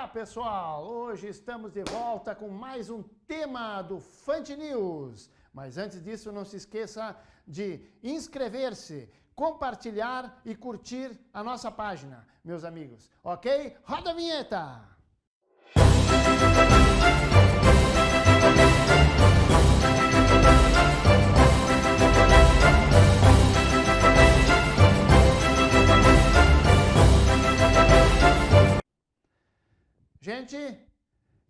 Olá, pessoal! Hoje estamos de volta com mais um tema do Fante News. Mas antes disso, não se esqueça de inscrever-se, compartilhar e curtir a nossa página, meus amigos. Ok? Roda a vinheta! Gente,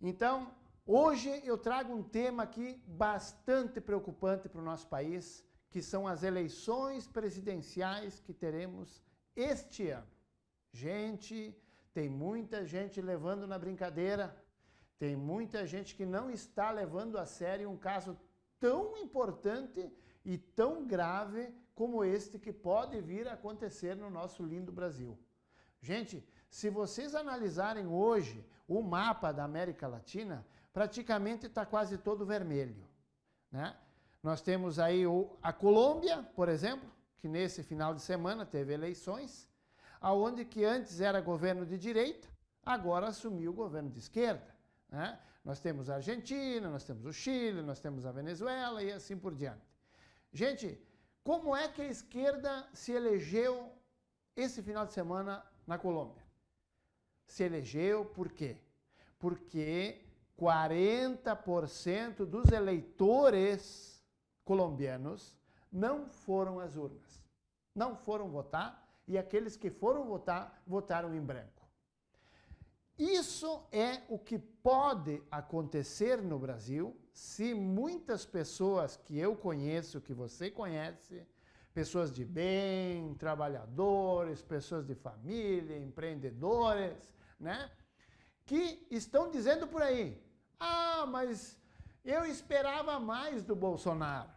então, hoje eu trago um tema aqui bastante preocupante para o nosso país, que são as eleições presidenciais que teremos este ano. Gente, tem muita gente levando na brincadeira, tem muita gente que não está levando a sério um caso tão importante e tão grave como este que pode vir a acontecer no nosso lindo Brasil. Gente, se vocês analisarem hoje o mapa da América Latina, praticamente está quase todo vermelho, né? Nós temos aí a Colômbia, por exemplo, que nesse final de semana teve eleições, aonde que antes era governo de direita, agora assumiu o governo de esquerda, né? Nós temos a Argentina, nós temos o Chile, nós temos a Venezuela e assim por diante. Gente, como é que a esquerda se elegeu esse final de semana na Colômbia? Se elegeu por quê? Porque 40% dos eleitores colombianos não foram às urnas, não foram votar, e aqueles que foram votar, votaram em branco. Isso é o que pode acontecer no Brasil se muitas pessoas que eu conheço, que você conhece, pessoas de bem, trabalhadores, pessoas de família, empreendedores, né? Que estão dizendo por aí, mas eu esperava mais do Bolsonaro.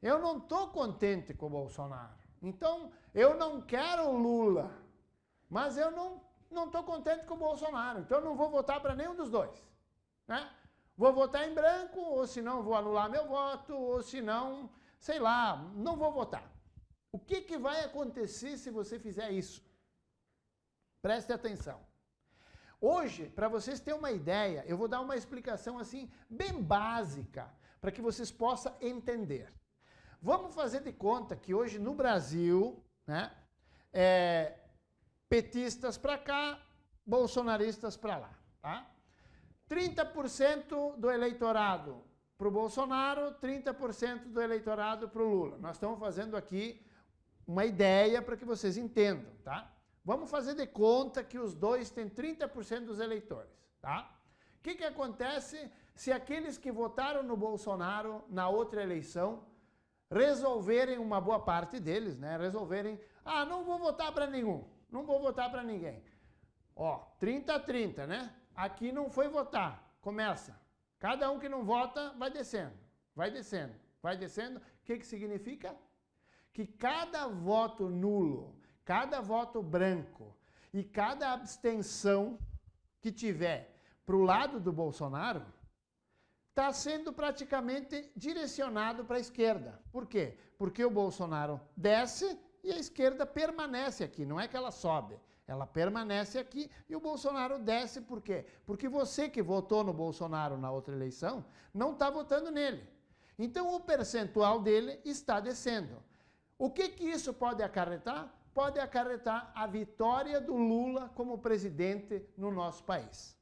Eu não estou contente com o Bolsonaro. Então, eu não quero o Lula. Mas eu não estou contente com o Bolsonaro. Então, eu não vou votar para nenhum dos dois, né? Vou votar em branco, ou se não, vou anular meu voto, ou se não, sei lá, não vou votar. O que vai acontecer se você fizer isso? Preste atenção. Hoje, para vocês terem uma ideia, eu vou dar uma explicação assim, bem básica, para que vocês possam entender. Vamos fazer de conta que hoje no Brasil, né, petistas para cá, bolsonaristas para lá, tá? 30% do eleitorado para o Bolsonaro, 30% do eleitorado para o Lula. Nós estamos fazendo aqui uma ideia para que vocês entendam, tá? Vamos fazer de conta que os dois têm 30% dos eleitores, tá? O que acontece se aqueles que votaram no Bolsonaro na outra eleição resolverem, uma boa parte deles, né, resolverem, não vou votar para nenhum, não vou votar para ninguém. Ó, 30-30, né? Aqui não foi votar, começa. Cada um que não vota vai descendo, vai descendo, vai descendo. O que significa? Que cada voto nulo, cada voto branco e cada abstenção que tiver para o lado do Bolsonaro está sendo praticamente direcionado para a esquerda. Por quê? Porque o Bolsonaro desce e a esquerda permanece aqui. Não é que ela sobe, ela permanece aqui e o Bolsonaro desce. Por quê? Porque você que votou no Bolsonaro na outra eleição não está votando nele. Então o percentual dele está descendo. O que isso pode acarretar? Pode acarretar a vitória do Lula como presidente no nosso país.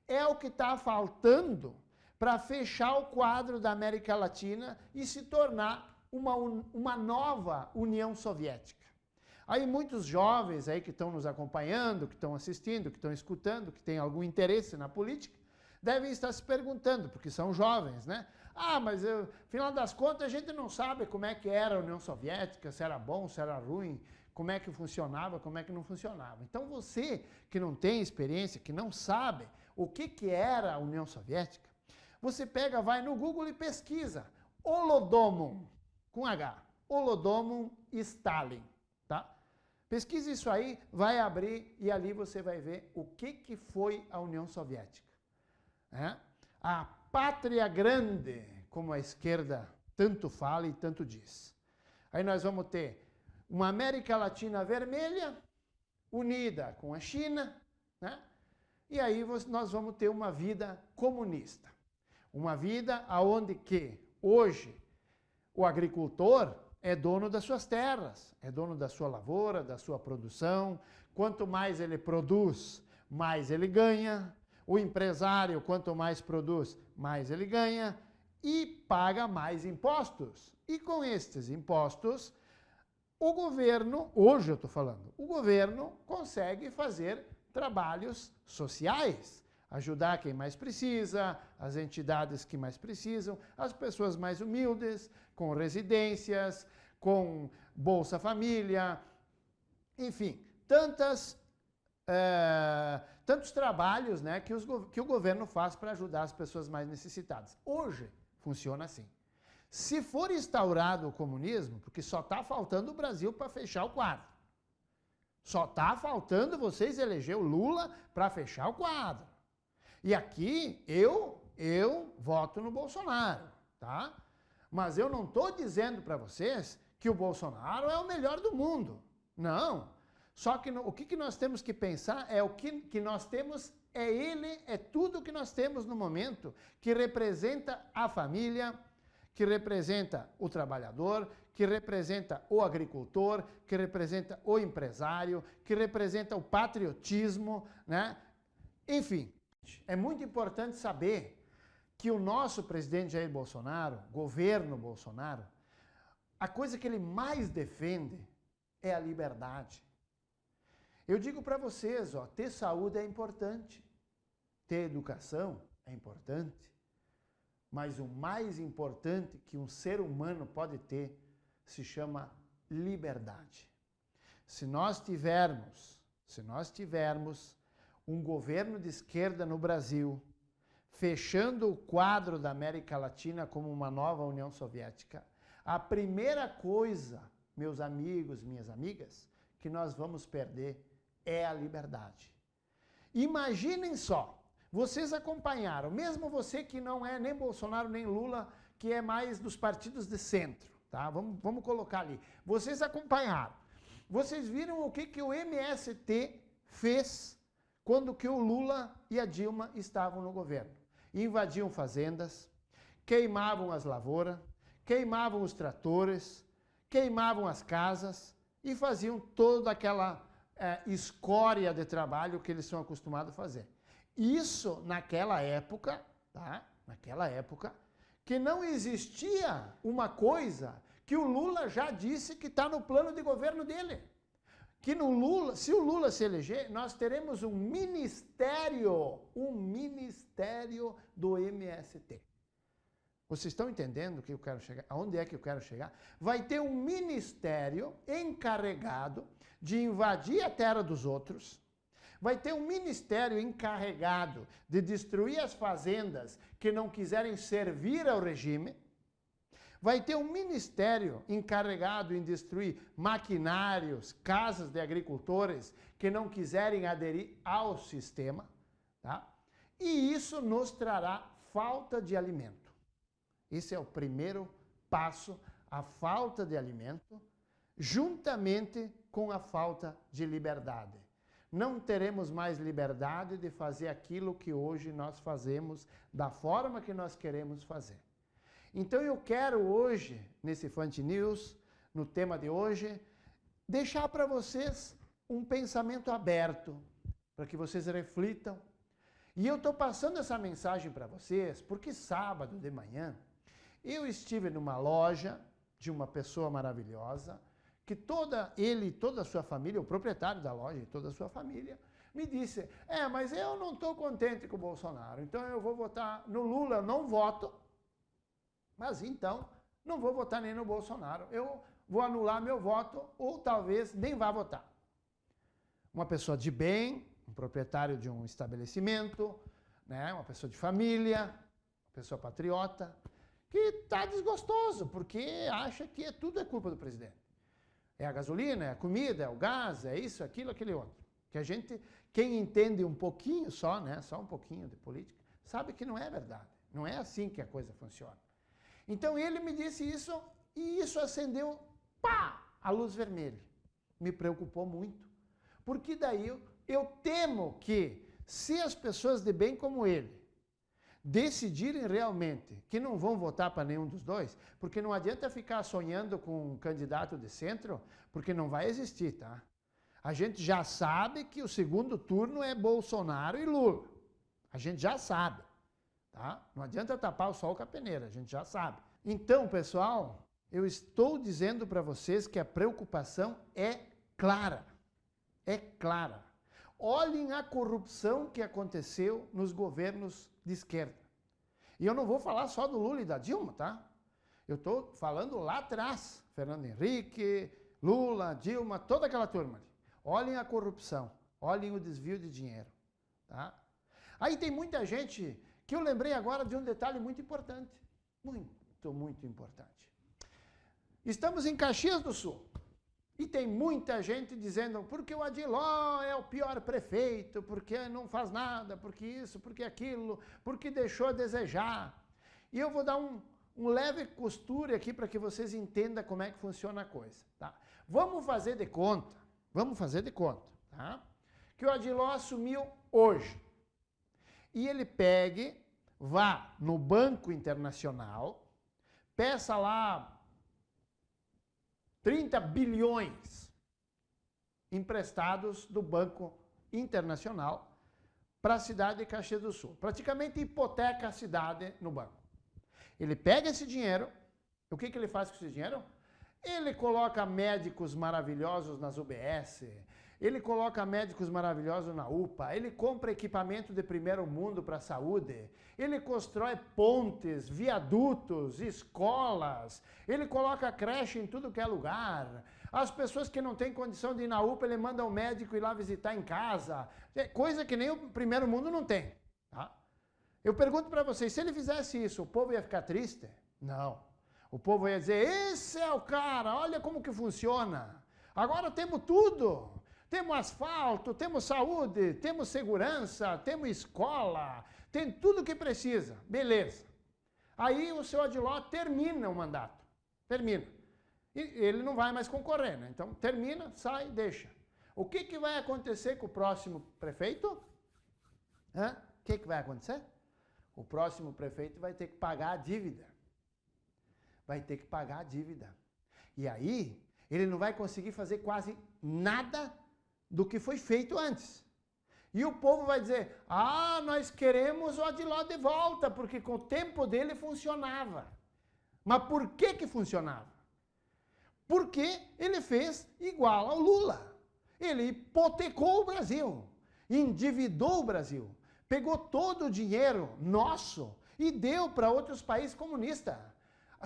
É o que está faltando para fechar o quadro da América Latina e se tornar uma nova União Soviética. Aí muitos jovens aí que estão nos acompanhando, que estão assistindo, que estão escutando, que têm algum interesse na política, devem estar se perguntando, porque são jovens, né? Mas afinal das contas a gente não sabe como é que era a União Soviética, se era bom, se era ruim, como é que funcionava, como é que não funcionava. Então você que não tem experiência, que não sabe o que era a União Soviética, você pega, vai no Google e pesquisa Holodomor, com H, Holodomor Stalin, tá? Pesquisa isso aí, vai abrir e ali você vai ver o que foi a União Soviética. A pátria grande, como a esquerda tanto fala e tanto diz. Aí nós vamos ter uma América Latina vermelha, unida com a China, né? e aí nós vamos ter uma vida comunista. Uma vida onde que hoje o agricultor é dono das suas terras, é dono da sua lavoura, da sua produção. Quanto mais ele produz, mais ele ganha. O empresário, quanto mais produz, mais ele ganha e paga mais impostos. E com estes impostos, o governo, hoje eu estou falando, o governo consegue fazer trabalhos sociais, ajudar quem mais precisa, as entidades que mais precisam, as pessoas mais humildes, com residências, com Bolsa Família, enfim, tantos trabalhos, né, que o governo faz para ajudar as pessoas mais necessitadas. Hoje funciona assim. Se for instaurado o comunismo, porque só está faltando o Brasil para fechar o quadro. Só está faltando vocês eleger o Lula para fechar o quadro. E aqui eu voto no Bolsonaro, tá? Mas eu não estou dizendo para vocês que o Bolsonaro é o melhor do mundo. Não. Só que o que nós temos que pensar é o que nós temos, é ele, é tudo que nós temos no momento que representa a família, que representa o trabalhador, que representa o agricultor, que representa o empresário, que representa o patriotismo, né? Enfim, é muito importante saber que o nosso presidente Jair Bolsonaro, governo Bolsonaro, a coisa que ele mais defende é a liberdade. Eu digo para vocês, ó, ter saúde é importante, ter educação é importante, mas o mais importante que um ser humano pode ter se chama liberdade. Se nós tivermos um governo de esquerda no Brasil, fechando o quadro da América Latina como uma nova União Soviética, a primeira coisa, meus amigos, minhas amigas, que nós vamos perder é a liberdade. Imaginem só, vocês acompanharam, mesmo você que não é nem Bolsonaro nem Lula, que é mais dos partidos de centro, tá? Vamos colocar ali. Vocês acompanharam. Vocês viram o que o MST fez quando que o Lula e a Dilma estavam no governo. Invadiam fazendas, queimavam as lavouras, queimavam os tratores, queimavam as casas e faziam toda aquela escória de trabalho que eles são acostumados a fazer. Isso naquela época, tá? Naquela época, que não existia uma coisa que o Lula já disse que está no plano de governo dele. Que no Lula, se o Lula se eleger, nós teremos um ministério do MST. Vocês estão entendendo que eu quero chegar? Aonde é que eu quero chegar? Vai ter um ministério encarregado de invadir a terra dos outros. Vai ter um ministério encarregado de destruir as fazendas que não quiserem servir ao regime. Vai ter um ministério encarregado em destruir maquinários, casas de agricultores que não quiserem aderir ao sistema, tá? E isso nos trará falta de alimento. Esse é o primeiro passo, a falta de alimento, juntamente com a falta de liberdade. Não teremos mais liberdade de fazer aquilo que hoje nós fazemos da forma que nós queremos fazer. Então eu quero hoje, nesse Fante News, no tema de hoje, deixar para vocês um pensamento aberto, para que vocês reflitam. E eu estou passando essa mensagem para vocês porque sábado de manhã eu estive numa loja de uma pessoa maravilhosa, que toda a sua família, o proprietário da loja e toda a sua família, me disse, mas eu não estou contente com o Bolsonaro, então eu vou votar no Lula, eu não voto, mas então não vou votar nem no Bolsonaro, eu vou anular meu voto ou talvez nem vá votar. Uma pessoa de bem, um proprietário de um estabelecimento, né, uma pessoa de família, uma pessoa patriota, que está desgostoso, porque acha que tudo é culpa do presidente. É a gasolina, é a comida, é o gás, é isso, aquilo, aquele outro. Que a gente, quem entende um pouquinho só, né, só um pouquinho de política, sabe que não é verdade. Não é assim que a coisa funciona. Então ele me disse isso e isso acendeu, a luz vermelha. Me preocupou muito. Porque daí eu temo que, Se as pessoas de bem como ele decidirem realmente que não vão votar para nenhum dos dois, porque não adianta ficar sonhando com um candidato de centro, porque não vai existir, tá? A gente já sabe que o segundo turno é Bolsonaro e Lula. A gente já sabe, tá? Não adianta tapar o sol com a peneira, a gente já sabe. Então, pessoal, eu estou dizendo para vocês que a preocupação é clara. É clara. Olhem a corrupção que aconteceu nos governos de esquerda. E eu não vou falar só do Lula e da Dilma, tá? Eu estou falando lá atrás. Fernando Henrique, Lula, Dilma, toda aquela turma ali. Olhem a corrupção. Olhem o desvio de dinheiro, tá? Aí tem muita gente que eu lembrei agora de um detalhe muito importante. Muito importante. Estamos em Caxias do Sul. E tem muita gente dizendo, porque o Adiló é o pior prefeito, porque não faz nada, porque isso, porque aquilo, porque deixou a desejar. E eu vou dar um leve costure aqui para que vocês entendam como é que funciona a coisa. Tá? Vamos fazer de conta, tá? Que o Adiló assumiu hoje. E ele pegue, vá no Banco Internacional, peça lá 30 bilhões emprestados do Banco Internacional para a cidade de Caxias do Sul. Praticamente hipoteca a cidade no banco. Ele pega esse dinheiro, o que ele faz com esse dinheiro? Ele coloca médicos maravilhosos nas UBS, ele coloca médicos maravilhosos na UPA, ele compra equipamento de primeiro mundo para a saúde, ele constrói pontes, viadutos, escolas, ele coloca creche em tudo que é lugar. As pessoas que não têm condição de ir na UPA, ele manda um médico ir lá visitar em casa, coisa que nem o primeiro mundo não tem. Tá? Eu pergunto para vocês, se ele fizesse isso, o povo ia ficar triste? Não. O povo ia dizer, esse é o cara, olha como que funciona. Agora temos tudo. Temos asfalto, temos saúde, temos segurança, temos escola, tem tudo que precisa. Beleza. Aí o seu Adiló termina o mandato. Termina. E ele não vai mais concorrer, né? Então termina, sai, deixa. O que vai acontecer com o próximo prefeito? O que vai acontecer? O próximo prefeito vai ter que pagar a dívida. Vai ter que pagar a dívida. E aí, ele não vai conseguir fazer quase nada do que foi feito antes. E o povo vai dizer, nós queremos o Adiló de volta, porque com o tempo dele funcionava. Mas por que funcionava? Porque ele fez igual ao Lula. Ele hipotecou o Brasil, endividou o Brasil, pegou todo o dinheiro nosso e deu para outros países comunistas.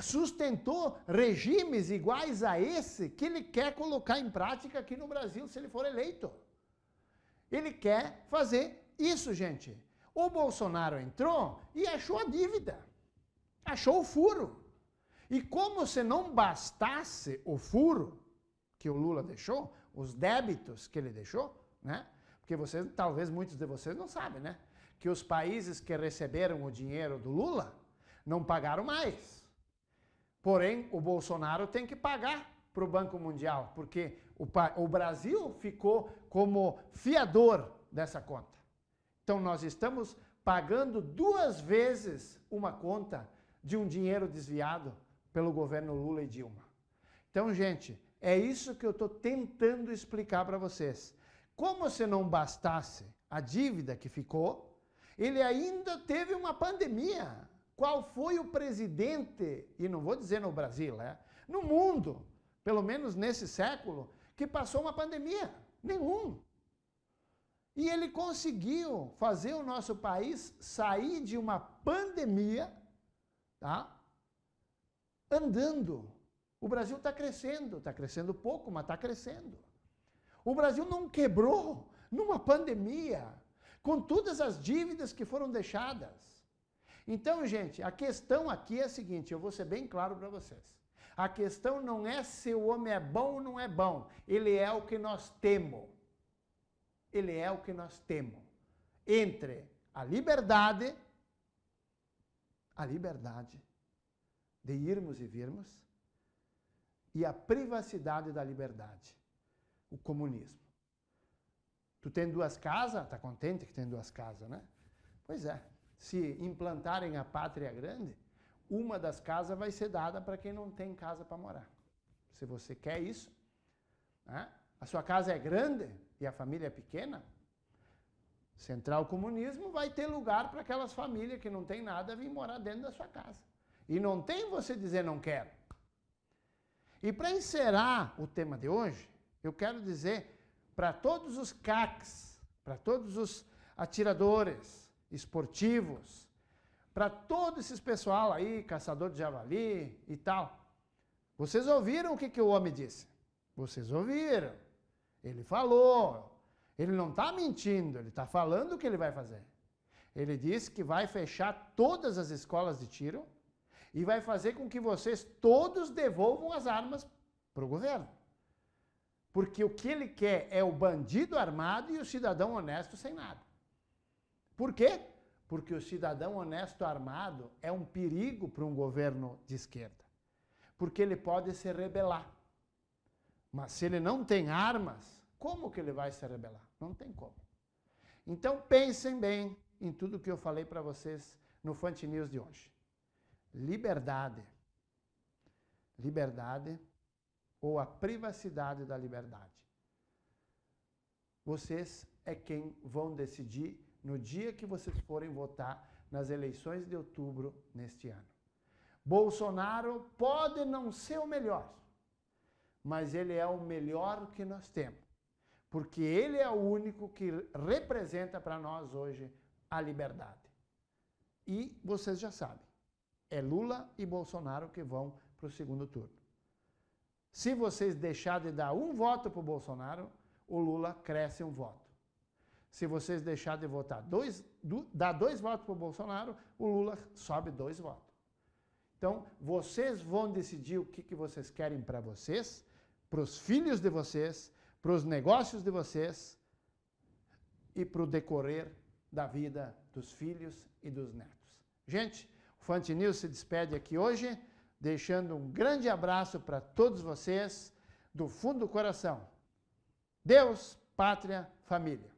Sustentou regimes iguais a esse que ele quer colocar em prática aqui no Brasil se ele for eleito. Ele quer fazer isso, gente. O Bolsonaro entrou e achou a dívida, achou o furo. E como se não bastasse o furo que o Lula deixou, os débitos que ele deixou, né? Porque vocês, talvez muitos de vocês não sabem, né? Que os países que receberam o dinheiro do Lula não pagaram mais. Porém, o Bolsonaro tem que pagar para o Banco Mundial, porque o Brasil ficou como fiador dessa conta. Então, nós estamos pagando 2 vezes uma conta de um dinheiro desviado pelo governo Lula e Dilma. Então, gente, é isso que eu estou tentando explicar para vocês. Como se não bastasse a dívida que ficou, ele ainda teve uma pandemia. Qual foi o presidente, e não vou dizer no Brasil, no mundo, pelo menos nesse século, que passou uma pandemia? Nenhum. E ele conseguiu fazer o nosso país sair de uma pandemia, tá? Andando. O Brasil está crescendo pouco, mas está crescendo. O Brasil não quebrou numa pandemia, com todas as dívidas que foram deixadas. Então, gente, a questão aqui é a seguinte, eu vou ser bem claro para vocês. A questão não é se o homem é bom ou não é bom. Ele é o que nós temos. Ele é o que nós temos. Entre a liberdade de irmos e virmos, e a privacidade da liberdade, o comunismo. Tu tem 2 casas? Tá contente que tem 2 casas, né? Pois é. Se implantarem a pátria grande, uma das casas vai ser dada para quem não tem casa para morar. Se você quer isso, né? A sua casa é grande e a família é pequena, Central Comunismo vai ter lugar para aquelas famílias que não tem nada vir morar dentro da sua casa. E não tem você dizer não quero. E para encerrar o tema de hoje, eu quero dizer para todos os CACs, para todos os atiradores esportivos, para todo esse pessoal aí, caçador de javali e tal, vocês ouviram o que o homem disse? Vocês ouviram. Ele falou. Ele não está mentindo, ele está falando o que ele vai fazer. Ele disse que vai fechar todas as escolas de tiro e vai fazer com que vocês todos devolvam as armas para o governo. Porque o que ele quer é o bandido armado e o cidadão honesto sem nada. Por quê? Porque o cidadão honesto armado é um perigo para um governo de esquerda. Porque ele pode se rebelar. Mas se ele não tem armas, como que ele vai se rebelar? Não tem como. Então pensem bem em tudo que eu falei para vocês no Fante News de hoje. Liberdade. Liberdade ou a privacidade da liberdade. Vocês é quem vão decidir no dia que vocês forem votar nas eleições de outubro neste ano. Bolsonaro pode não ser o melhor, mas ele é o melhor que nós temos, porque ele é o único que representa para nós hoje a liberdade. E vocês já sabem, é Lula e Bolsonaro que vão para o segundo turno. Se vocês deixarem de dar um voto para o Bolsonaro, o Lula cresce um voto. Se vocês deixarem de votar dar 2 votos para o Bolsonaro, o Lula sobe 2 votos. Então, vocês vão decidir o que vocês querem para vocês, para os filhos de vocês, para os negócios de vocês e para o decorrer da vida dos filhos e dos netos. Gente, o Fante News se despede aqui hoje, deixando um grande abraço para todos vocês, do fundo do coração. Deus, pátria, família.